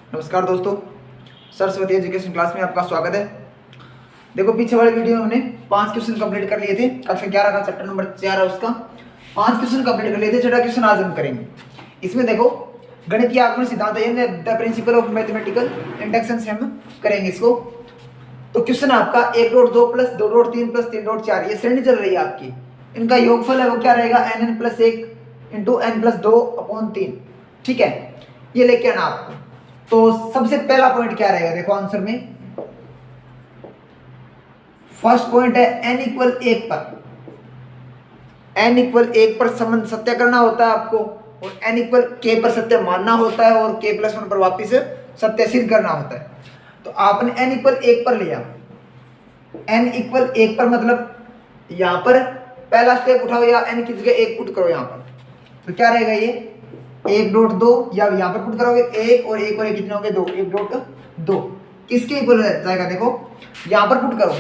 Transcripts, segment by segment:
नमस्कार दोस्तों, Saraswati education class में आपका स्वागत है। देखो, पीछे वाले वीडियो में हमने 5 क्वेश्चन कंप्लीट कर लिए थे। कक्षा 11 का चैप्टर नंबर 4 है, उसका 5 क्वेश्चन कंप्लीट कर लिए थे। 6वां क्वेश्चन आज हम करेंगे। इसमें देखो, गणितीय आगमन सिद्धांत है, the principle of mathematical induction से हम करेंगे इसको। तो क्वेश्चन आपका 1.2 प्लस 2.3 प्लस 3.4 ये श्रेणी चल रही है आपकी। इनका योगफल है वो क्या रहेगा, n plus 1 into n plus 2/3। ठीक है, ये लेके आना आपको। तो सबसे पहला पॉइंट क्या रहेगा, देखो आंसर में फर्स्ट पॉइंट है n इक्वल 1 पर। n इक्वल 1 पर संबंध सत्य करना होता है आपको, और n इक्वल k पर सत्य मानना होता है, और k प्लस 1 पर वापिस सत्य सिद्ध करना होता है। तो आपने n इक्वल 1 पर लिया। n इक्वल 1 पर मतलब यहां पर पहला स्टेप उठाओ, या n की जगह 1 पुट करो यहां पर। तो क्या रहेगा, ये 1.2, या यहाँ पर पुट करोगे 1 और 1 कितने होंगे, 2। 1.2 किसके इक्वल जाएगा, देखो यहाँ पर पुट करो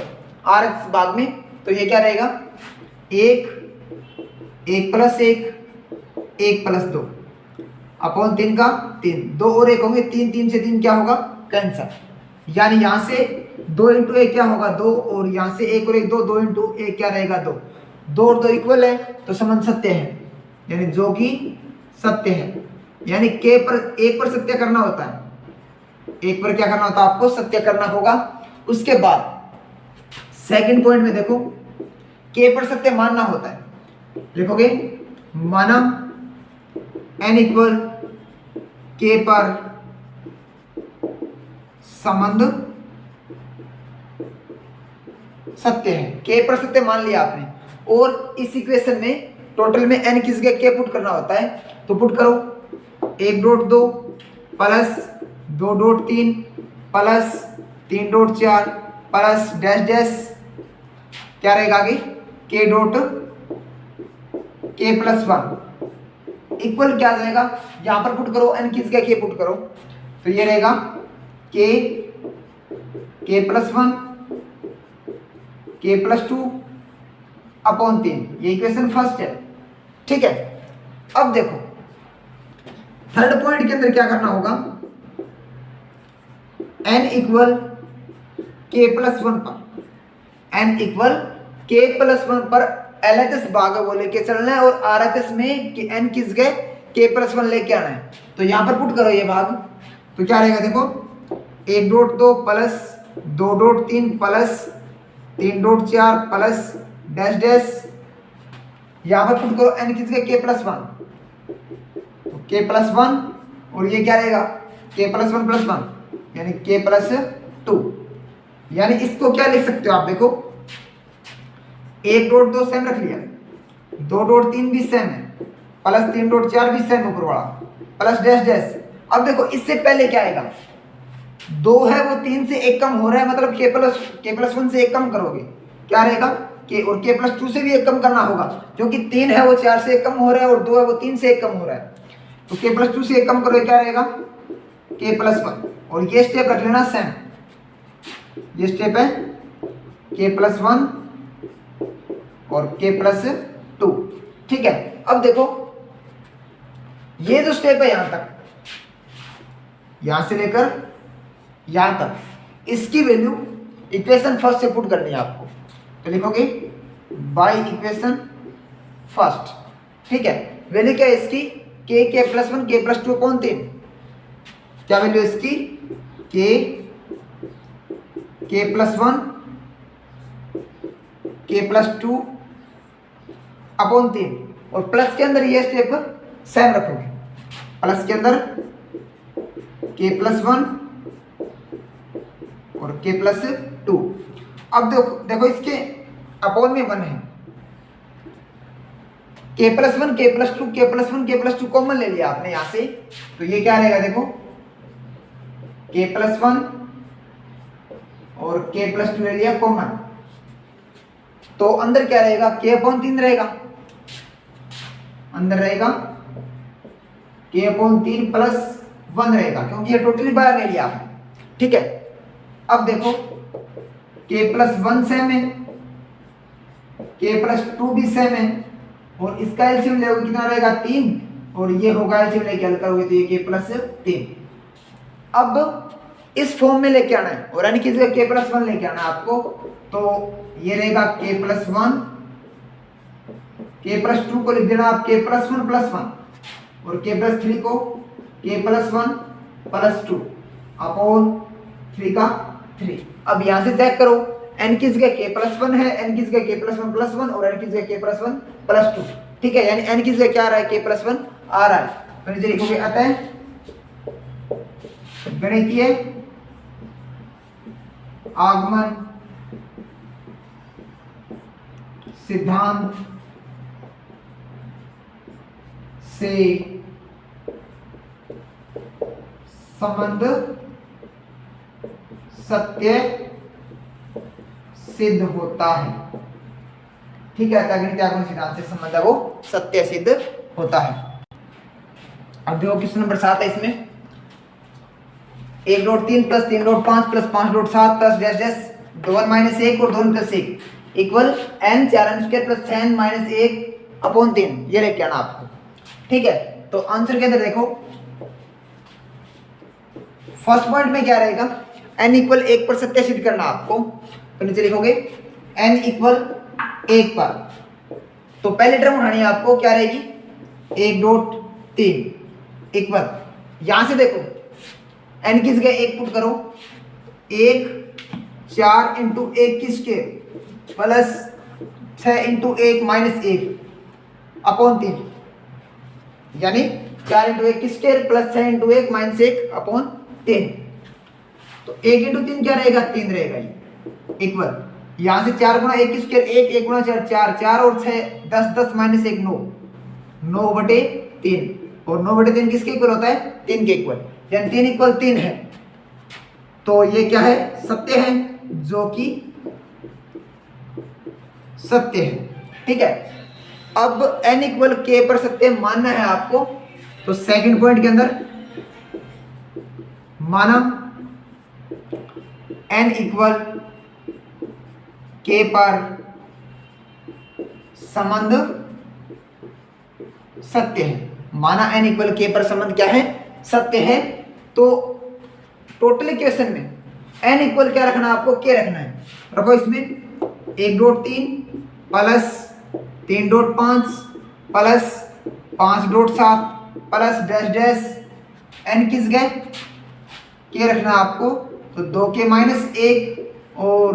RX भाग में। तो ये क्या रहेगा, 1 प्लस 1 प्लस 2 अपॉन 3 का 3, 2 और 1 होंगे 3, 3 से 3 क्या होगा, कैंसर। यानी यहाँ से 2 इंटू 1 क्या होगा, 2, और यहाँ से 1 और 1 2 इंटू 1 क्या रहेगा, 2। 2 और 2 इक्वल है, तो संबंध सत्य है, यानी जो कि सत्य है। यानी k पर 1 पर सत्य करना होता है, 1 पर क्या करना होता है, आपको सत्य करना होगा। उसके बाद सेकंड पॉइंट में देखो, k पर सत्य मानना होता है। लिखोगे माना n इक्वल k पर संबंध सत्य है। k पर सत्य मान लिया आपने, और इस इक्वेशन में टोटल में n की जगह k पुट करना होता है। तो पुट करो 1.2 plus 2.3 plus 3.4 plus dash dash क्या रहेगा आगे, k प्लस 1 इक्वल क्या जाएगा, यहां पर पुट करो n की जगह k पुट करो। तो ये रहेगा k plus 1 k plus 2 upon 3। ये इक्वेशन फर्स्ट है। ठीक है, अब देखो थर्ड पॉइंट के अंदर क्या करना होगा, n इक्वल k प्लस 1 पर, n इक्वल k प्लस 1 पर LHS भाग वो लेके चलना है, और RHS में n की जगह k प्लस 1 लेके आना है। तो यहां पर पुट करो ये भाग। तो क्या रहेगा, देखो 1.2 plus 2.3 plus 3.4 plus dash dash, यहां पर पुट करो n की जगह k प्लस 1, तो k प्लस 1, और ये क्या रहेगा, k प्लस 1 प्लस 1 यानी k प्लस 2। यानी इसको क्या लिख सकते हो आप, देखो 1.2 सेम रख लिया, 2.3 भी सेम है, प्लस 3.4 भी सेम ऊपर वाला, प्लस डैश डैश। अब देखो इससे पहले क्या आएगा, 2 है वो 3 से 1 कम हो रहा है, मतलब k प्लस 1 से 1 कम करोगे क्या रहेगा k, और k प्लस 2 से भी 1 कम करना होगा, क्योंकि 3 है वो 4 से 1 कम हो रहा है, और 2 है वो 3 से 1 कम हो रहा है। तो k प्लस 2 से 1 कम करोगे क्या रहेगा, k प्लस 1, और ये स्टेप रख लेना सेम। ये स्टेप है k प्लस 1 और k प्लस 2। ठीक है, अब देखो ये जो स्टेप है यहां तक, यहां से लेकर यहां तक, इसकी वैल्यू इक्वेशन फर्स्ट से पुट करनी है आपको। तो लिखोगे बाय इक्वेशन फर्स्ट। ठीक है, वैल्यू क्या है इसकी, k plus 1 k plus 2 upon 3। क्या वैल्यू है इसकी, k plus 1 k plus 2 upon 3, और प्लस के अंदर ये स्टेप सेम रखोगे, प्लस के अंदर k प्लस 1 और k प्लस 2। अब देखो इसके अपॉन में 1 है, k plus 1 k plus 2 k plus 1 k plus 2 common ले लिया आपने यहां से। तो ये क्या रहेगा, देखो k प्लस 1 और k प्लस 2 ले लिया कॉमन। तो अंदर क्या रहेगा, k अपॉन 3 रहेगा, अंदर रहेगा k अपॉन 3 प्लस 1 रहेगा, क्योंकि ये टोटली बाहर ले लिया आपने। ठीक है, अब देखो k प्लस 1 सेम है, k प्लस 2 भी सेम है, और इसका एलसीएम लेओगे कितना रहेगा, 3, और ये होगा एलसीएम लेके हल करोगे तो ये k प्लस 3। अब इस फॉर्म में लेके आना है और यानी किसी का k प्लस 1 लेके आना है आपको। तो ये रहेगा k प्लस 1, k प्लस 2 को लिख देना आप k प्लस 1 प्लस 1 और k प्लस 3 को k प्लस 1 प्लस 2 अपॉन 3 का 3। अब यहां से चेक करो n किस का k प्लस 1 है, n किस का k प्लस 1 प्लस 1 और n किस का k प्लस 1 प्लस 2। ठीक है, यानी n किस का क्या आ रहा है, k प्लस 1 आ रहा है। तो नीचे लिखोगे अतः गणितीय आगमन सिद्धांत से संबंध सत्य सिद्ध होता है। ठीक है, गणितीय आगमन सिद्धांत से संबंध है वो सत्य सिद्ध होता है। अब देखो क्वेश्चन नंबर 7 है, इसमें 1.3 plus 3.5 plus 5.7 plus dash dash 2n minus 1 और 2n plus 1 equal n 4n square plus 6n minus 1 upon 3। ये लेके आना आपको। ठीक है, तो आंसर के अंदर देखो फर्स्ट पॉइंट में क्या रहेगा, n इक्वल 1 पर सत्य सिद्ध करना आपको। तो नीचे लिखोगे n इक्वल 1 पर, तो पहली टर्म उठानी है आपको, क्या रहेगी 1.3 इक्वल, यहां से देखो n किस गए 1 पुट करो, 1 4 इंटू 1 की square plus 6 into 1 minus 1 upon 3, यानी 4 इंटू 1 की square plus 6 into 1 minus 1 upon 3। तो 1 इंटू 3 क्या रहेगा, 3 रहेगा ये इक्वल, यहां से 4 गुणा 1 की स्क्वायर 1, 1 गुणा 4 4, 4 और 6 10, 10 माइनस 1 9, 9 बटे 3 और 9 बटे 3 किसके इक्वल होता है, 3 के इक्वल, यानी 3 इक्वल 3 है। तो ये क्या है, सत्य है, जो कि सत्य है। ठीक है, अब n इक्वल k पर सत्य मानना है आपको। तो सेकंड पॉइंट के अंदर माना n इक्वल k पर संबंध सत्य है, माना n इक्वल k पर संबंध क्या है, सत्य है। तो टोटली क्वेश्चन में n इक्वल क्या रखना है आपको, k रखना है। रखो इसमें 1.3 plus 3.5 plus 5.7 plus dash dash n किस गए k रखना है आपको। तो 2k माइनस 1 और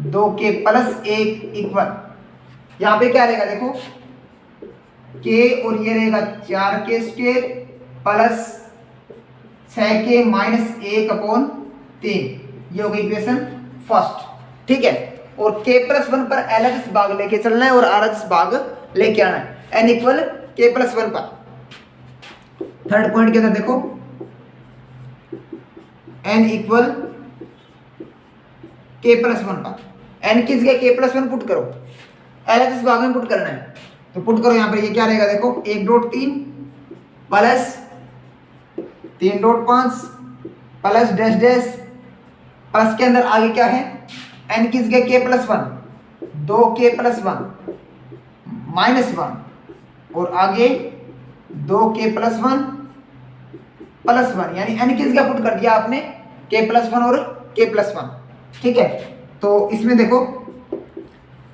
2k प्लस 1 इक्वल, यहाँ पे क्या रहेगा देखो k और ये रहेगा 4k square plus 6k minus 1 upon 3। ये हो गई इक्वेशन फर्स्ट। ठीक है, और k प्लस 1 पर LHS भाग लेके चलना है और RHS भाग लेके आना है, n इक्वल k प्लस 1 पर। थर्ड पॉइंट के अंदर देखो n इक्वल k प्लस 1 पर, n किस गए k प्लस 1 पुट करो, LHS भाग में पुट करना है। तो पुट करो, यहाँ पर ये क्या रहेगा देखो 1.3 plus 3.5 plus dash dash plus के अंदर आगे क्या है, n किस गए k plus 1, 2k plus 1 minus 1 और आगे 2k प्लस 1 प्लस 1, यानी n किस का पुट कर दिया आपने k प्लस 1 और k प्लस 1। ठीक है, तो इसमें देखो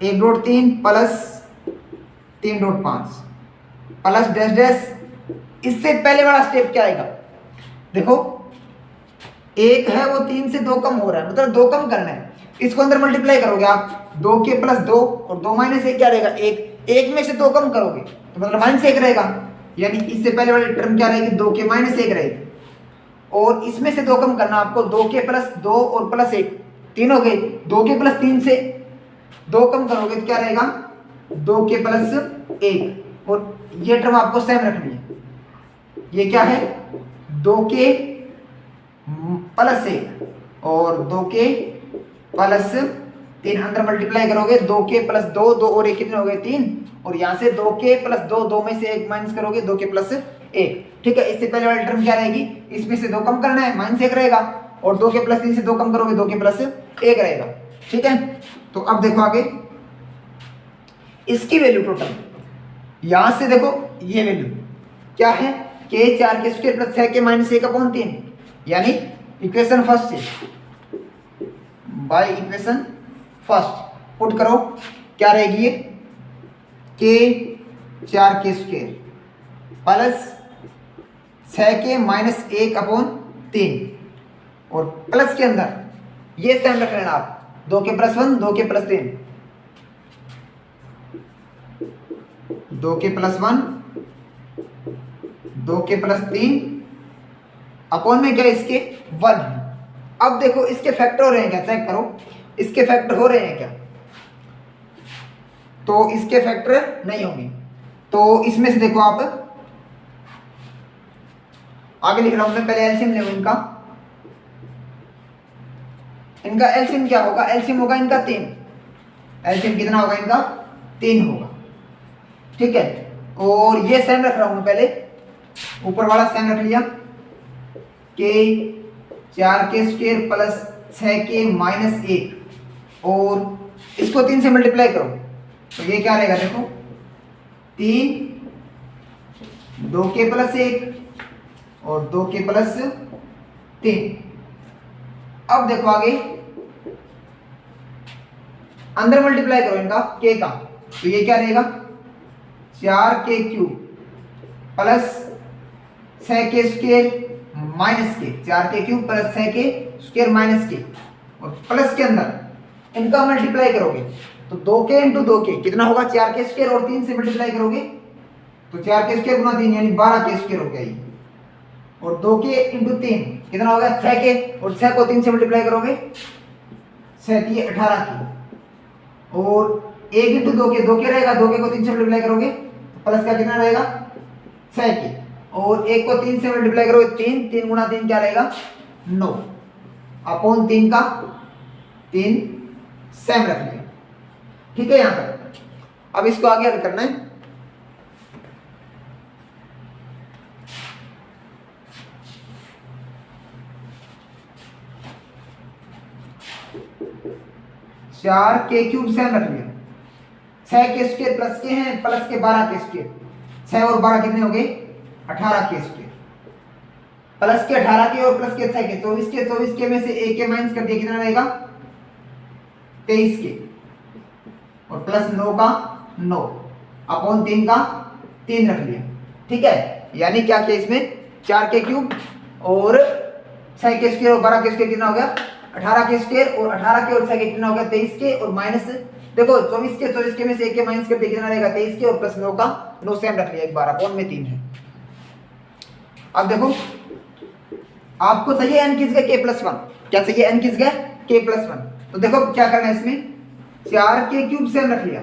1.3 प्लस 3.5 प्लस डैश डैश, इससे पहले वाला स्टेप क्या आएगा देखो, एक है वो 3 से 2 कम हो रहा है, मतलब 2 कम करना है, इसको अंदर मल्टीप्लाई करोगे आप 2k प्लस 2 और 2 माइनस 1 क्या रहेगा 1, 1 में से 2 कम करोगे तो मतलब माइनस 1 रहेगा, यानी इससे पहले वाली टर्म क्या रहेगी 2k माइनस 1 रहेगी। और इसमें से 2 कम करना आपको, 2k प्लस 2 और प्लस 1 3 हो गए, 2k प्लस 3 से 2 कम करोगे तो क्या रहेगा 2k प्लस 1 और ये टर्म आपको सेम रखनी है। ये क्या है 2k प्लस 1 और 2k प्लस 3 अंदर मल्टीप्लाई करोगे 2k प्लस 2, 2 और 1 कितने हो गए 3, और यहाँ से 2k प्लस 2, 2 में से 1 माइनस करोगे 2k प्लस 1। ठीक है, इससे पहले वाली टर्म क्या रहेगी, इसमें से 2 कम करना है माइनस 1 रहेगा, और 2k प्लस 3 से 2 कम करोगे 2k प्लस 1 रहेगा। ठीक है, तो अब देखो आगे इसकी वैल्यू टोटल, यहां से देखो ये वैल्यू क्या है k 4k square plus 6k minus 1 upon 3, यानी इक्वेशन फर्स्ट से बाय इक्वेशन फर्स्ट पुट करो, क्या रहेगी ये के 4 के स्क्वायर प्लस 6 के माइनस 1/3 और प्लस के अंदर ये सेम रख लेना आप, 2 के प्लस 1 2 के प्लस 3, 2 के प्लस 1 2 के प्लस 3 अपॉन में क्या इसके 1 है। अब देखो इसके फैक्टर हो रहे हैं क्या, चेक करो इसके फैक्टर हो रहे हैं क्या, तो इसके फैक्टर नहीं होंगे। तो इसमें से देखो आप आगे लिख रहा हूं मैं, पहले एलसीएम ले इनका एलसीएम क्या होगा, एलसीएम होगा इनका 3, एलसीएम कितना होगा इनका 3 होगा, ठीक है। और ये सेम रख रहा हूं मैं, पहले ऊपर वाला सेम रख लिया के 4 के स्क्वायर प्लस 6 के माइनस 1 और इसको 3 से मल्टीप्लाई करो तो ये क्या रहेगा, देखो 3 2 के प्लस 1 और 2 के प्लस 3। अब देखो आगे अंदर मल्टीप्लाई करो इनका के का, तो ये क्या रहेगा 4 के क्यूब प्लस 6 के स्क्वायर माइनस के, 4 के क्यूब प्लस 6 के स्क्वायर माइनस के, और प्लस के अंदर इनका मल्टीप्लाई करोगे तो 2 के इंटू 2 के कितना होगा 4 के स्क्वायर, और 3 से मल्टीप्लाई करोगे तो 4 के स्क्वायर गुना 3 यानी 12 के स्क्वायर हो गया ये, और 2 के इंटू 3 कितना होगा 6 के, और 6 को 3 से मल्टीप्लाई करोगे 6 3 18 की, और 1 इंटू 2 के 2 के रहेगा, 2 के को 3 से मल्टीप्लाई करोगे तो प्लस का कितना रहेगा 6 के, और 1 को 3 से मल्टीप्लाई करोगे 3 3 गुना 3 क्या रहेगा 9 अपॉन 3 का 3 सेम रख लिया, ठीक है। यहां पर अब इसको आगे हल करना है, चार के क्यूब सेम रख लिया, 6 के स्क्वायर प्लस के हैं प्लस के 12 के स्क्वायर, 6 और 12 कितने हो गए 18 के स्क्वायर, प्लस के 18 के और प्लस के 6 के 24 के में से 1 के माइनस कर दिया कितना रहेगा 23 के, और प्लस 9 का 9 अपॉन 3 का 3 रख लिया, ठीक है। यानी क्या किया इसमें 4 के क्यूब और 6 के स्क्वायर और 12 के स्क्वायर कितना हो गया 18 के स्क्वायर, और 18 के और 6 के कितना हो गया 23 के, और माइनस देखो 24 के में से 1 के माइनस कर दिया कितना रहेगा 23 के, और प्लस 9 का 9 सेम रख लिया, एक बार अपॉन में 3 है। अब देखो आपको चाहिए n किस गए k+1, क्या चाहिए n किस गए k+1, तो देखो क्या करना है इसमें 4 के क्यूब सेम रख लिया,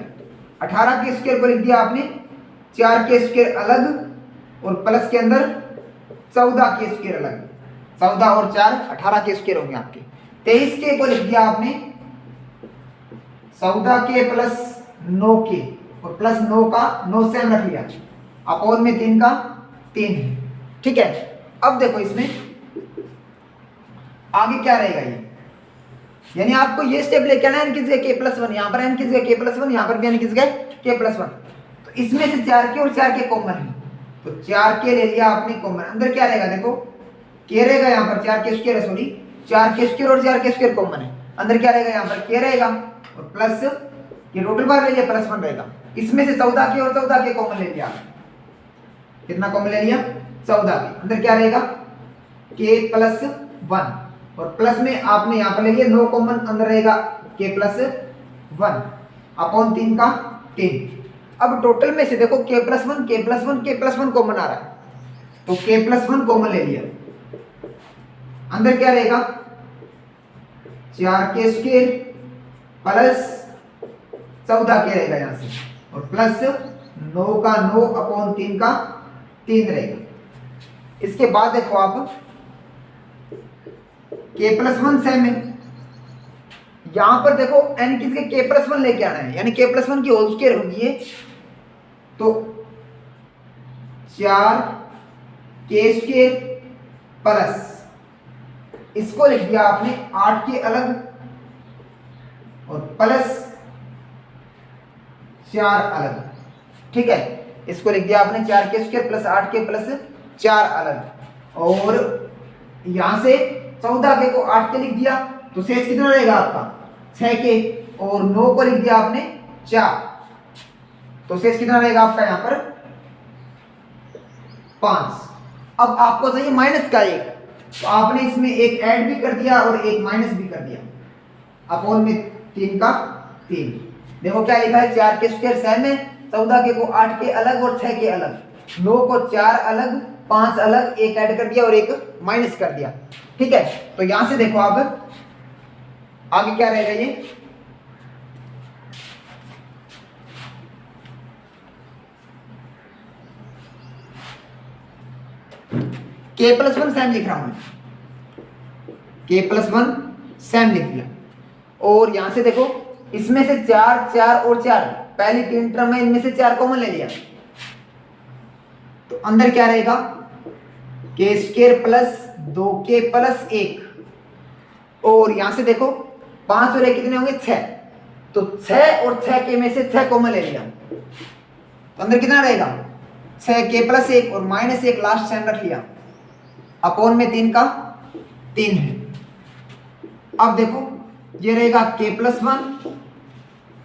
18 के स्क्वायर को लिख दिया आपने 4 के स्क्वायर अलग, और प्लस के अंदर 14 के स्क्वायर अलग, 14 और 4 18 के स्क्वायर हो गए आपके, 23 के को लिख दिया आपने 14 के प्लस 9 के, और प्लस 9 का 9 सेम रख लिया अपॉन में 3 का 3 है, ठीक है। अब देखो इसमें आगे क्या रहेगा ये, यानी आपको ये स्टेप लेके आना है n किस गए k+1, यहां पर n किस गए k+1, यहां पर भी n किस गए k+1, तो इसमें से 4 के और 4 के कॉमन है, तो 4 के ले लिया आपने कॉमन, अंदर क्या रहेगा देखो k रहेगा, यहां पर 4 के स्क्वायर है, सॉरी 4 के स्क्वायर और 4 के स्क्वायर कॉमन है, अंदर क्या रहेगा यहाँ पर k रहेगा, और प्लस ये टोटल बार ले लिया +1 रहेगा, इसमें से 14 के और 14 के कॉमन ले लिया, कितना कॉमन ले लिया 14 के, अंदर क्या रहेगा k+1, और प्लस में आपने यहाँ पर ले लिया 9 कॉमन, अंदर रहेगा k+1 अपॉन 3 का 3। अब टोटल में से देखो k+1 कॉमन आ रहा है, तो k+1 कॉमन ले लिया, अंदर क्या रहेगा 4 के स्क्वायर प्लस 14 के रहेगा यहां से, और प्लस 9 का 9 अपॉन 3 का 3 रहेगा। इसके बाद देखो आप k+1 सेम है, यहां पर देखो n किसके k+1 लेके आना है, यानी k+1 की होल स्क्वायर होगी ये, तो 4 के स्क्वायर प्लस इसको लिख दिया आपने 8 के अलग, और प्लस 4 अलग, ठीक है, इसको लिख दिया आपने 4 के स्क्वायर प्लस 8 के प्लस 4 अलग, और यहां से 14 के को 8 के लिख दिया तो शेष कितना रहेगा आपका 6 के, और 9 को लिख दिया आपने 4 तो शेष कितना रहेगा आपका यहाँ पर 5। अब आपको चाहिए माइनस का एक, तो आपने इसमें एक ऐड भी कर दिया और एक माइनस भी कर दिया, अपोन में 3 का 3। देखो क्या लिखा है 4 के स्क्वायर सेम है, 14 के को 8 के अलग और 6 के अलग, 9 को 4 अलग, 5 अलग, एक ऐड कर दिया और एक माइनस कर दिया। ठीक है, तो यहां से देखो आप आगे क्या रहेगा ये k+1 सेम लिख रहा हूं मैं, k+1 सेम लिख दिया। और यहां से देखो इसमें से 4 4 और 4 पहली 3 टर्म है, इनमें से 4 कॉमन ले लिया तो अंदर क्या रहेगा k² प्लस 2k प्लस 1, और यहां से देखो 5 और 1 कितने होंगे 6, तो 6 और 6 के में से 6 कॉमन ले लिया तो अंदर कितना रहेगा 6k प्लस 1 और माइनस 1 लास्ट साइन रख लिया, अपोन में 3 का 3 है। अब देखो ये रहेगा k+1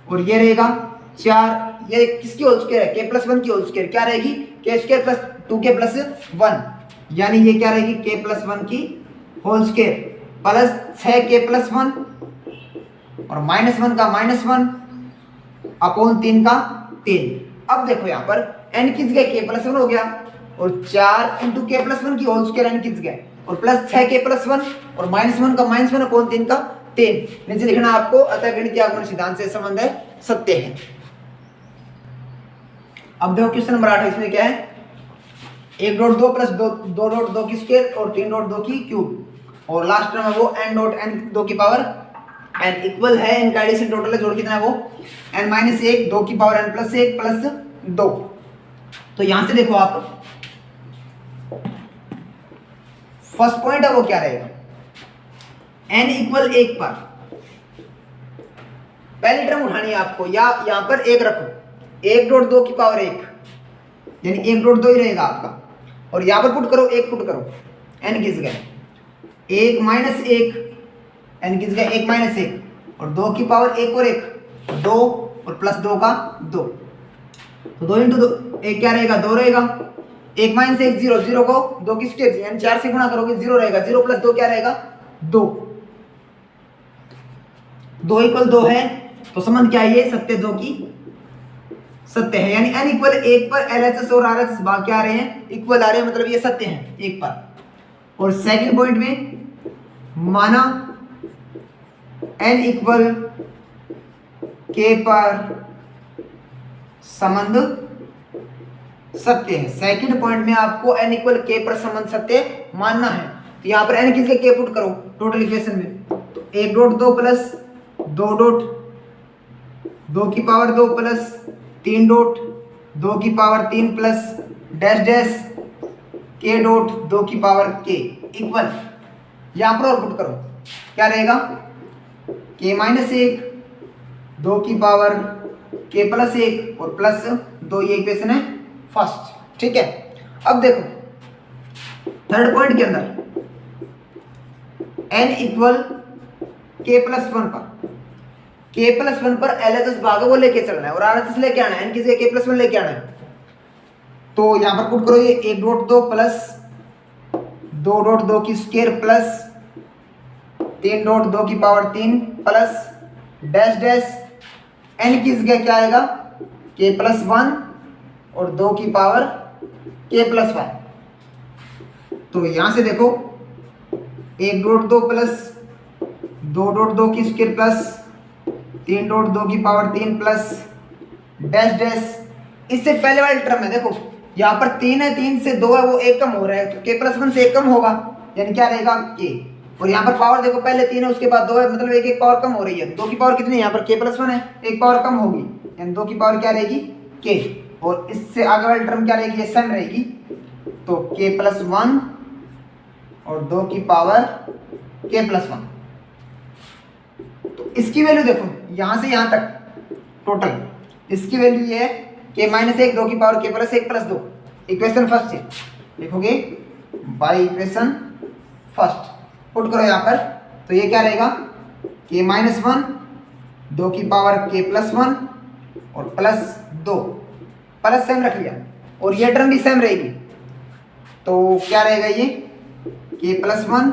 और ये रहेगा 4, ये किसकी होल स्क्वायर है k+1 की होल स्क्वायर क्या रहेगी k² प्लस 2k प्लस 1, यानी ये क्या रहेगी k+1 की whole square plus 6k plus 1 और -1 का -1 अपोन 3 का 3। अब देखो यहाँ पर n किस गए k+1 हो गया और 4 इंटू k+1 की होल स्क्वायर n किस गए और प्लस 6k प्लस 1 और -1 का -1 अपोन 3 का 3। नीचे लिखना आपको अतः गणितीय आगमन सिद्धांत से संबंध है सत्य है। अब देखो क्वेश्चन नंबर 8 इसमें क्या है 1.2 प्लस 2.2 की स्क्वायर और 3.2 की क्यूब और लास्ट टर्म है वो n.n 2 की पावर n इक्वल है n का एडिशन टोटल है जोड़ कितना है वो n-1 2 की पावर n प्लस 1 प्लस 2। तो यहां से देखो आप फर्स्ट पॉइंट है वो क्या रहेगा n इक्वल 1 पर पहली टर्म उठानी है आपको, या यहां पर 1 रखो 1.2 की पावर 1 यानी 1.2 ही रहेगा आपका, और यहां पर पुट करो 1 पुट करो n किस गए 1 माइनस 1 n किस गए 1 माइनस 1 और 2 की पावर 1 और 1 2 और प्लस 2 का 2 तो 2 इंटू 2 1 क्या रहेगा 2 रहेगा 1 माइनस 1 0 0 को 2 की स्क्वायर यानी 4 से गुणा करोगे 0 रहेगा 0 प्लस 2 क्या रहेगा 2 2 इक्वल 2 है तो संबंध क्या है ये सत्य 2 की सत्य है, यानी n इक्वल 1 पर LHS और RHS भाग क्या आ रहे हैं इक्वल आ रहे हैं, मतलब ये सत्य है 1 पर। और सेकंड पॉइंट में माना n इक्वल k पर संबंध सत्य है। सेकंड पॉइंट में आपको n इक्वल k पर संबंध सत्य मानना है, तो यहाँ पर n किसके k पुट करो टोटल इक्वेशन में तो 1.2 प्लस 2 की पावर 2 प्लस 3 की power 3 plus dash dash k dot 2 की पावर k इक्वल यहाँ पर और पुट करो क्या रहेगा k माइनस 1 2 की पावर k प्लस 1 और प्लस 2, ये इक्वेशन है फर्स्ट। ठीक है, अब देखो थर्ड पॉइंट के अंदर n इक्वल k प्लस 1 पर k प्लस 1 पर LHS भाग वो लेके चलना है और RHS लेके आना है, n किसी k प्लस 1 लेके आना है, तो यहाँ पर पुट करो ये 1.2 प्लस 2.2 की स्क्वायर प्लस 3.2 की power 3 plus dash dash n किस गया क्या आएगा k प्लस 1 और 2 की पावर k प्लस 1। तो यहाँ से देखो 1.2 प्लस 2.2 की स्क्वायर प्लस 3.2 की पावर 3 प्लस डैश डैश। इससे पहले वाली टर्म है देखो यहाँ पर 3 है 3 से 2 है वो 1 कम हो रहा है तो k प्लस 1 से 1 कम होगा यानी क्या रहेगा k, और यहाँ पर पावर देखो पहले 3 है उसके बाद 2 है मतलब एक पावर कम हो रही है, 2 की पावर कितनी है यहाँ पर k प्लस 1 है एक पावर कम होगी यानी 2 की पावर क्या रहेगी k, और इससे आगे वाली टर्म क्या रहेगी ये सेम रहेगी तो k प्लस 1 और 2 की पावर k प्लस 1। तो इसकी वैल्यू देखो यहाँ से यहाँ तक टोटल इसकी वैल्यू ये है k माइनस 1 2 की power k plus 1 plus 2 equation first से लिखोगे बाई इक्वेशन फर्स्ट। पुट करो यहाँ पर, तो ये क्या रहेगा k माइनस 1 2 की पावर k प्लस 1 और प्लस 2, प्लस सेम रख लिया और ये टर्म भी सेम रहेगी, तो क्या रहेगा ये k प्लस 1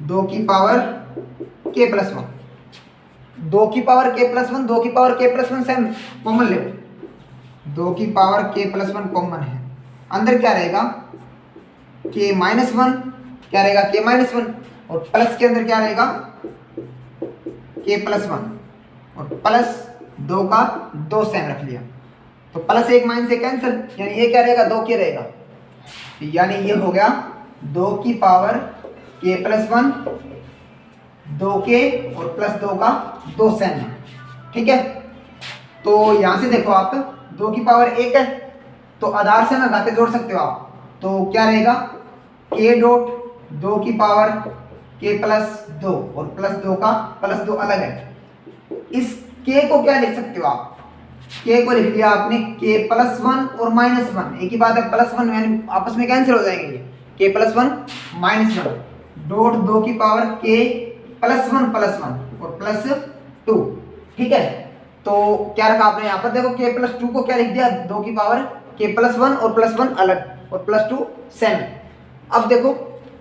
2 की पावर k प्लस 1, 2 की पावर k प्लस 1 2 की power k plus 1 same common ले, 2 की पावर k प्लस 1 कॉमन है, अंदर क्या रहेगा k माइनस 1, क्या रहेगा k माइनस 1 और प्लस के अंदर क्या रहेगा k प्लस 1 और प्लस 2 का 2 सेम रख लिया, तो प्लस 1 माइनस से कैंसिल, यानी ये क्या रहेगा 2k रहेगा, यानी ये हो गया 2 की पावर k प्लस 1 2k और प्लस 2 का 2 सेम है। ठीक है, तो यहां से देखो आप 2 की पावर 1 है, तो आधार से ना घाते जोड़ सकते हो आप, तो क्या रहेगा k डॉट 2 की पावर k प्लस 2 और प्लस 2 का प्लस 2 अलग है, इस k को क्या लिख सकते हो आप, k को लिख लिया आपने k प्लस 1 और माइनस 1, एक ही बात है, प्लस 1 यानी आपस में कैंसिल हो जाएंगे, k प्लस 1 माइनस 1 डॉट 2 की पावर k प्लस 1 और प्लस 2। ठीक है, तो क्या रखा आपने यहाँ पर, देखो k प्लस 2 को क्या लिख दिया 2 की पावर k प्लस 1 और प्लस 1 अलग और प्लस 2 सेम। अब देखो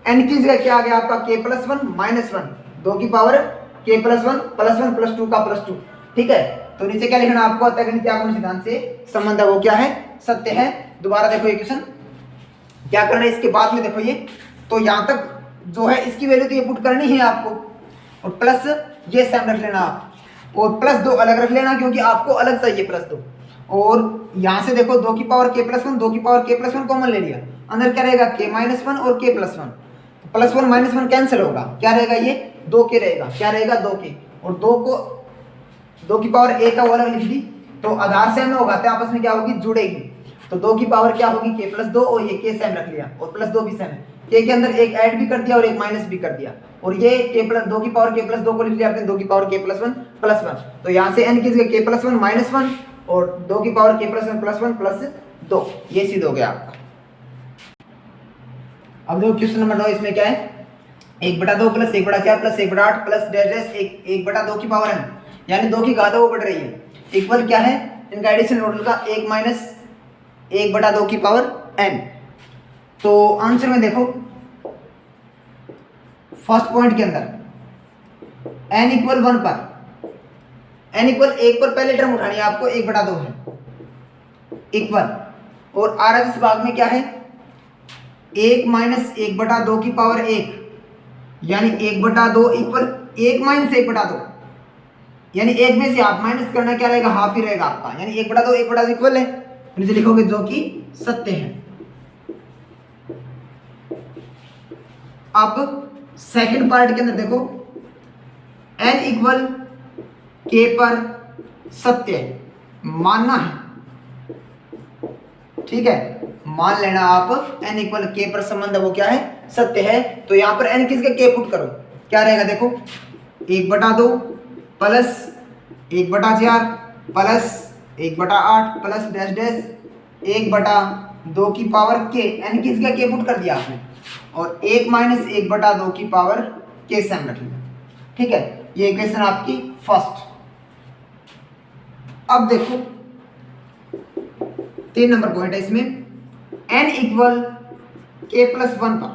n की जगह क्या आ गया आपका k प्लस 1 माइनस 1 2 की पावर k प्लस 1 प्लस 2 का प्लस 2। ठीक है, तो नीचे क्या लिखना आपको, तकनीकी आगमन सिद्धांत से संबंध है वो क्या है, सत्य है। दोबारा देखो ये क्वेश्चन क्या करना है इसके बाद में, देखो ये तो यहाँ तक जो है इसकी वैल्यू तो ये पुट करनी है आपको, और प्लस ये सेम रख लेना आप, और प्लस 2 अलग रख लेना क्योंकि आपको अलग चाहिए प्लस 2, और यहाँ से देखो 2 की पावर k प्लस 1 2 की पावर k प्लस 1 कॉमन ले लिया, अंदर क्या रहेगा k माइनस 1 और k plus 1, plus 1 minus 1 cancel होगा, क्या रहेगा ये 2k रहेगा, क्या रहेगा 2k, और 2 को 2 की पावर a का वो अलग लिख दी, तो आधार सेम होगा तो आपस में क्या होगी जुड़ेगी, तो 2 की पावर क्या होगी k प्लस 2 और ये k सेम रख लिया और प्लस 2 भी सेम है, k के अंदर एक ऐड भी कर दिया और एक माइनस भी कर दिया, और ये k प्लस 2 की पावर k प्लस 2 को लिख लिया आपने 2 की पावर k प्लस 1, तो यहाँ से n की जगह k प्लस 1 माइनस 1 और 2 की पावर k प्लस 1 प्लस 2, ये सिद्ध हो गया आपका। अब देखो क्वेश्चन नंबर 9, इसमें क्या है 1/2 plus 1/4 plus 1/8 plus dash dash 1/2 की पावर n, यानी 2 की घात वो बढ़ रही है, इक्वल क्या है इनका एडिशन टोटल का 1 माइनस 1/2 की पावर n। तो आंसर में देखो फर्स्ट पॉइंट के अंदर n इक्वल 1 पर, n इक्वल 1 पर पहले टर्म उठानी है आपको 1/2 है इक्वल, और RHS भाग में क्या है 1 माइनस 1/2 की पावर 1, यानी 1/2 इक्वल 1 माइनस 1/2, यानी 1 में से आप माइनस करना क्या रहेगा हाफ ही रहेगा आपका, यानी 1/2 इक्वल है, नीचे लिखोगे जो कि सत्य है। अब सेकंड पार्ट के अंदर देखो n इक्वल k पर सत्य है, मानना है, ठीक है, मान लेना आप n इक्वल k पर संबंध वो क्या है सत्य है, तो यहां पर n किसके k पुट करो, क्या रहेगा देखो 1/2 plus 1/4 plus 1/8 plus dash dash 1/2 की पावर k, n किसके k पुट कर दिया आपने, और 1 माइनस 1/2 की पावर k सेम रख लिया। ठीक है, ये इक्वेशन आपकी फर्स्ट। अब देखो 3 नंबर पॉइंट है इसमें, n इक्वल k प्लस 1 पर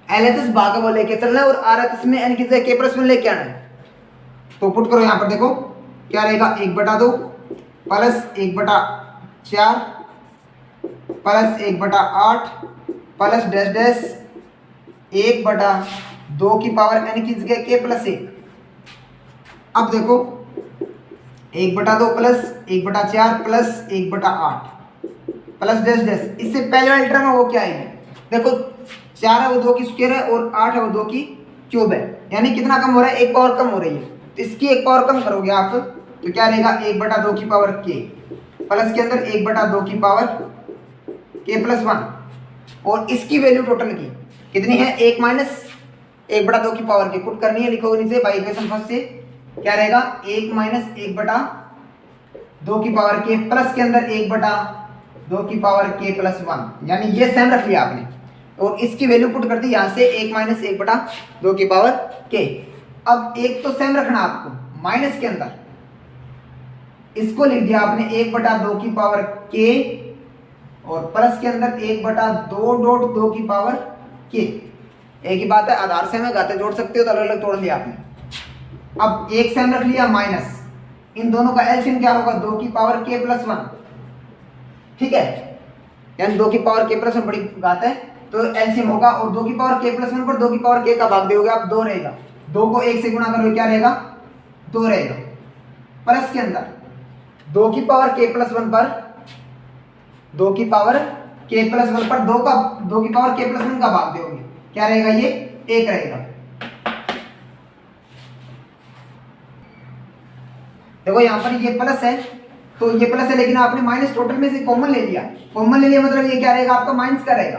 LHS भाग वो लेके चलना है और RHS में n की जगह k प्लस 1 लेके आना है, तो पुट करो यहां पर देखो क्या रहेगा 1/2 plus 1/4 plus 1/8 plus dash dash 1/2 की पावर n की जगह k प्लस 1। अब देखो 1/2 plus 1/4 plus 1/8 plus dash dash, इससे पहले वाली टर्म है वो क्या आएगी देखो 4 है वो 2 की स्क्वायर है और 8 है वो 2 की क्यूब है, यानी कितना कम हो रहा है, एक पावर कम हो रही है, तो इसकी एक पावर कम करोगे आप तो क्या रहेगा 1/2 की पावर k प्लस के अंदर 1/2 की पावर k प्लस 1, और इसकी वैल्यू टोटल की कितनी है 1 माइनस 1/2 की पावर k पुट करनी है, लिखोगे नीचे बाई इक्वेशन फर्स्ट से क्या रहेगा 1 माइनस 1/2 की पावर k प्लस के अंदर 1/2 की पावर k प्लस 1, यानी ये सेम रख लिया आपने, और इसकी वैल्यू पुट कर दी यहाँ से 1 माइनस 1 बटा 2 की पावर के। अब एक तो सेम रखना आपको माइनस के अंदर, इसको लिख दिया आपने 1 बटा 2 की पावर के और प्लस के अंदर 1 बटा 2 डॉट 2 की पावर के। एक ही बात है, आधार सेम है, घाते जोड़ सकते हो तो अलग अलग तोड़ दिया आपने। अब एक सेम रख लिया माइनस, इन दोनों का एलसीएम क्या होगा 2 की पावर के प्लस 1, ठीक है, यानी 2 की पावर के प्लस 1 बड़ी घात है तो एलसीएम होगा। और 2 की पावर के प्लस 1 पर 2 की पावर के का भाग दोगे आप 2 रहेगा, 2 को 1 से गुणा करोगे क्या रहेगा 2 रहेगा। प्लस के अंदर 2 की पावर के प्लस 1 पर 2 की पावर के प्लस 1 पर 2 की पावर के प्लस 1 का भाग दोगे क्या रहेगा ये 1 रहेगा। देखो यहाँ पर ये प्लस है तो ये प्लस है, लेकिन आपने माइनस टोटल में से कॉमन ले लिया, कॉमन ले लिया मतलब ये क्या रहेगा आपका माइनस का रहेगा।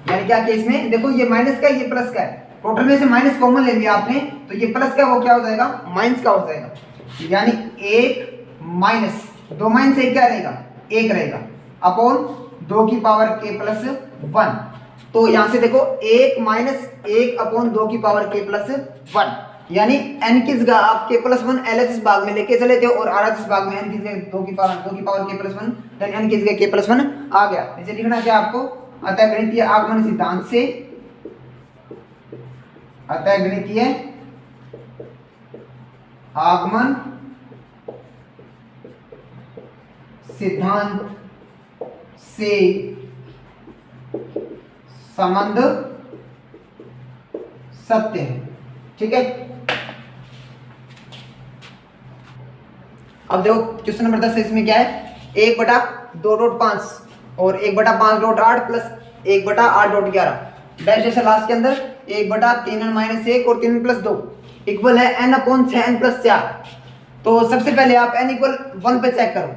यानी क्या केस में देखो ये माइनस का ये प्लस का है, टोटल में से माइनस कॉमन ले लिया आपने तो ये प्लस का वो क्या हो जाएगा माइनस का हो जाएगा। यानी 1 माइनस 2 माइनस 1 क्या रहेगा 1 रहेगा अपॉन 2 की पावर के प्लस 1। तो यहाँ से देखो 1 माइनस 1 अपॉन 2 की पावर के प्लस 1, यानी n की जगह आप के प्लस 1 LHS भाग में लेके चले थे और RHS भाग में n की जगह 2 की पावर के प्लस 1, यानी n की जगह के प्लस 1 आ गया। इसे लिखना क्या आपको, अतः गणितीय आगमन सिद्धांत से, अतः गणितीय आगमन सिद्धांत से संबंध सत्य है, ठीक है। अब देखो क्वेश्चन नंबर 10 इसमें क्या है 1 बटा 2 डॉट 5 और 1 बटा 5 डॉट 8 प्लस 1 बटा 8 डॉट 11 डैश जैसे लास्ट के अंदर 1 बटा 3n माइनस 1 और 3n प्लस 2 इक्वल है n अपॉन 6n प्लस 4। तो सबसे पहले आप n इक्वल 1 पे चेक करो,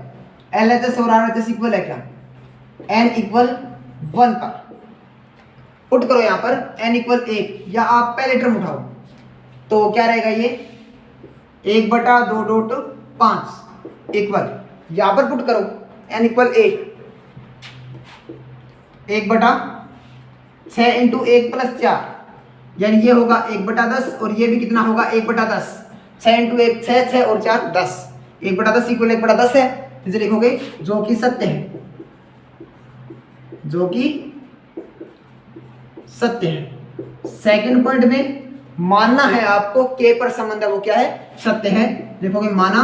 LHS और RHS इक्वल है क्या, n इक्वल 1 पर पुट करो यहाँ पर n इक्वल 1 या आप पहले टर्म उठाओ तो क्या रहेगा ये 1 बटा 2 डॉट 5 इक्वल यहाँ पर पुट करो n इक्वल 1 बटा 6 इंटू 1 प्लस 4, यानी ये होगा 1 बटा 10 और ये भी कितना होगा 1 बटा 10, 6 इंटू 1 6, 6 और 4 10, 1 बटा 10 इक्वल 1 बटा 10 है, इसे लिखोगे जो कि सत्य है, जो कि सत्य है। सेकंड पॉइंट में मानना है आपको के पर संबंध है वो क्या है सत्य है, लिखोगे माना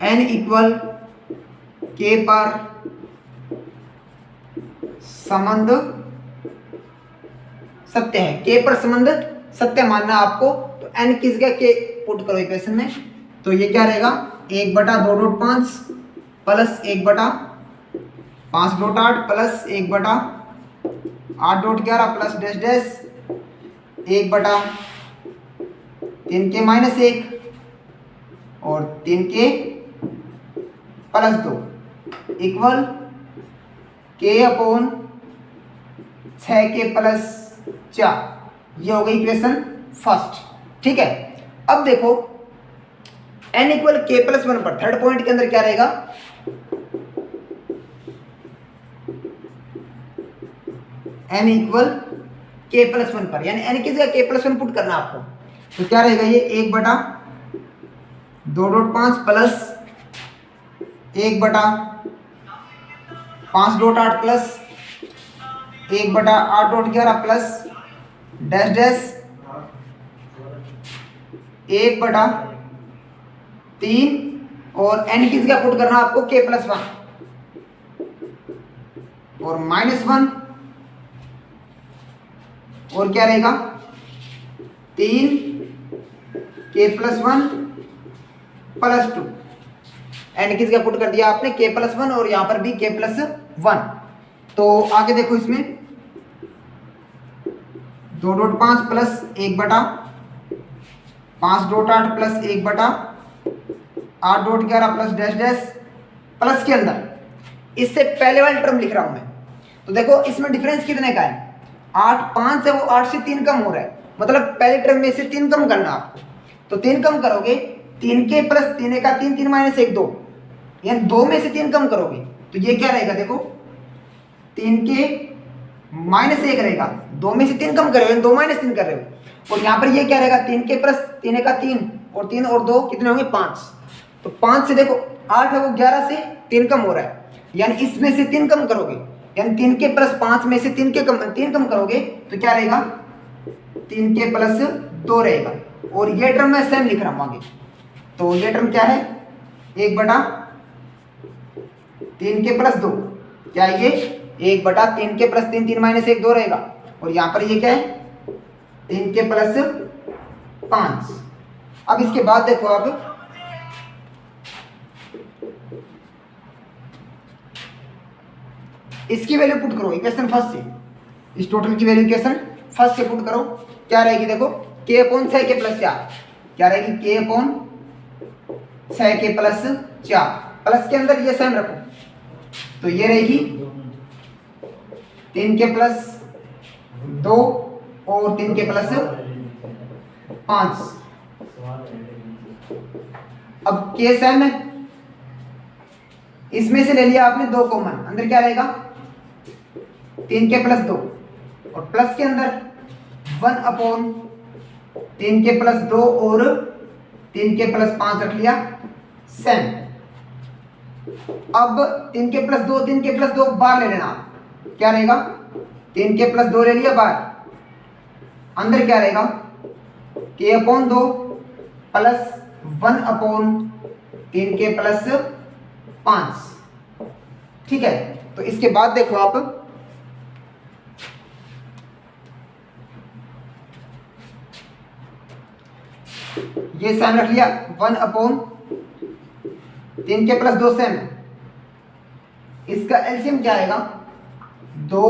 n इक्वल के पर संबंध सत्य है, के पर संबंध सत्य मानना आपको। तो n किस जगह के पुट करो इक्वेशन में, तो ये क्या रहेगा 1 बटा 2 डॉट 5 प्लस 1 बटा 5 डॉट 8 प्लस 1 बटा 8 डॉट 11 प्लस डैश डैश 1 बटा 3 के माइनस 1 और 3 के प्लस 2 इक्वल के अपॉन 6 के प्लस 4। ये हो गई इक्वेशन फर्स्ट, ठीक है। अब देखो n इक्वल के प्लस 1 पर थर्ड पॉइंट के अंदर क्या रहेगा n इक्वल के प्लस 1 पर, यानी n की जगह के प्लस 1 पुट करना आपको, तो क्या रहेगा ये 1 बटा 2 डॉट 5 प्लस 1 बटा 5 डॉट 8 प्लस 1 बटा 8 डॉट 11 प्लस डैश डैश 1 बटा 3 और n की जगह पुट करना आपको k प्लस 1 और माइनस 1 और क्या रहेगा 3 k प्लस 1 प्लस 2, n की जगह पुट कर दिया आपने k प्लस 1 और यहाँ पर भी k प्लस 1। तो आगे देखो इसमें 2 डॉट 5 प्लस 1 बटा 5 डॉट 8 प्लस 1 बटा 8 dot 11 plus dash dash plus के अंदर इससे पहले वाली टर्म लिख रहा हूं मैं। तो देखो इसमें डिफरेंस कितने का है 8 5 है वो 8 से 3 कम हो रहा है, मतलब पहले टर्म में से 3 कम करना आपको। तो 3 कम करोगे 3 के प्लस 3 का 3 3 माइनस 1 2, यानी 2 में से 3 कम करोगे तो ये क्या रहेगा देखो 3 के -1 रहेगा, 2 में से 3 कम कर रहे हो, 2 -3 कर रहे हो। और यहाँ पर ये क्या रहेगा, 3 के प्लस 3 का 3 और 3 और 2 कितने होंगे 5। तो 5 से देखो 8 है वो 11 से 3 कम हो रहा है, यानी इसमें से 3 कम करोगे, यानी 3 के प्लस 5 में से 3 कम करोगे तो क्या रहेगा 3 के प्लस 2 रहेगा। और ये टर्म मैं सेम लिख रहा हूँ आगे, तो ये टर्म क्या है 1/3 के प्लस 2, क्या है ये 1/3 के प्लस 3, 3 - 1 2 रहेगा। और यहाँ पर ये क्या है 3 के प्लस 5। अब इसके बाद देखो आप इसकी वैल्यू पुट करो इक्वेशन फर्स्ट से, इस टोटल की वैल्यू इक्वेशन फर्स्ट से पुट करो, क्या रहेगी देखो k/6 के प्लस 4, क्या रहेगी k/6 के प्लस 4, प्लस के अंदर ये सेम रखो, तो ये रहेगी 3 के प्लस 2 और 3 के प्लस 5। अब k सेम है, इसमें से ले लिया आपने 2 कॉमन, अंदर क्या रहेगा 3 के प्लस 2 और प्लस के अंदर 1/3 के प्लस 2 और 3 के प्लस 5 रख लिया सेम। अब 3 के प्लस 2 3 के प्लस 2 बाहर ले लेना, क्या रहेगा 3 के प्लस 2 ले लिया बाहर, अंदर क्या रहेगा k/2 प्लस 1/3 के प्लस 5। ठीक है, तो इसके बाद देखो आप ये सेम रख लिया 1/3 के प्लस 2 सेम, इसका एलसीएम क्या आएगा 2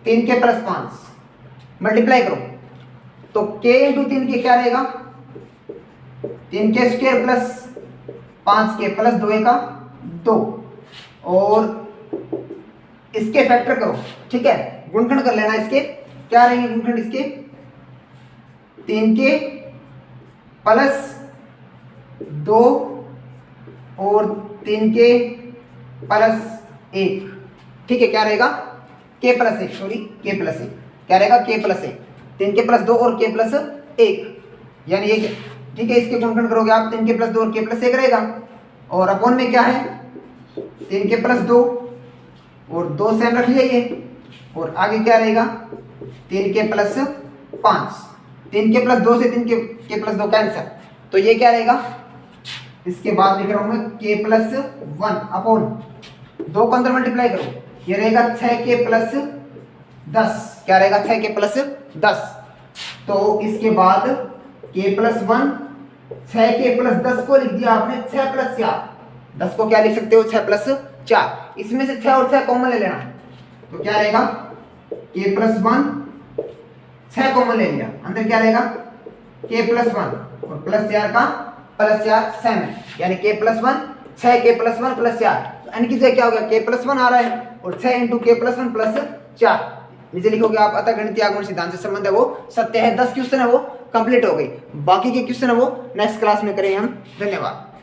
3 के प्लस 5 मल्टीप्लाई करो, तो k × 3 के क्या रहेगा 3 के स्क्वायर प्लस 5 के प्लस 2 का 2 और इसके फैक्टर करो। ठीक है, गुणनखंड कर लेना इसके, क्या रहेंगे गुणनखंड इसके 3 के प्लस 2 और 3 के प्लस 1। ठीक है, क्या रहेगा k plus 1, sorry k plus 1, क्या रहेगा k प्लस 1, 3 के प्लस 2 और k प्लस 1, यानी ये ठीक है, इसके गुणनखंड करोगे आप 3 के प्लस 2 और k प्लस 1 रहेगा, और अपॉन में क्या है 3 के प्लस 2 और 2 सेम रख लिया ये, और आगे क्या रहेगा 3 के प्लस 5, 3 के प्लस 2 से 3 के प्लस 2 कैंसिल, तो ये क्या रहेगा इसके बाद लिख रहा हूं मैं k प्लस 1 अपॉन 2 को अंदर मल्टीप्लाई करो, ये रहेगा 6 के प्लस 10, क्या रहेगा 6 के प्लस 10। तो इसके बाद k प्लस 1 6 के प्लस 10 को लिख दिया आपने 6 प्लस 4, 10 को क्या लिख सकते हो 6 प्लस 4, इसमें से 6 और 6 कॉमन ले लेना, तो क्या रहेगा k प्लस 1 6 कॉमन ले लिया, अंदर क्या रहेगा k प्लस 1 और प्लस 4 का प्लस 4 सेम है, यानी k plus 1 6 k plus 1 plus 4, तो n की जगह क्या हो गया k प्लस 1 आ रहा है और 6 × k प्लस 1 प्लस 4, नीचे लिखोगे आप अतः गणितीय आगमन सिद्धांत से संबंध है वो सत्य है। 10 क्वेश्चन है वो कंप्लीट हो गई, बाकी के क्वेश्चन है वो नेक्स्ट क्लास में करेंगे हम। धन्यवाद।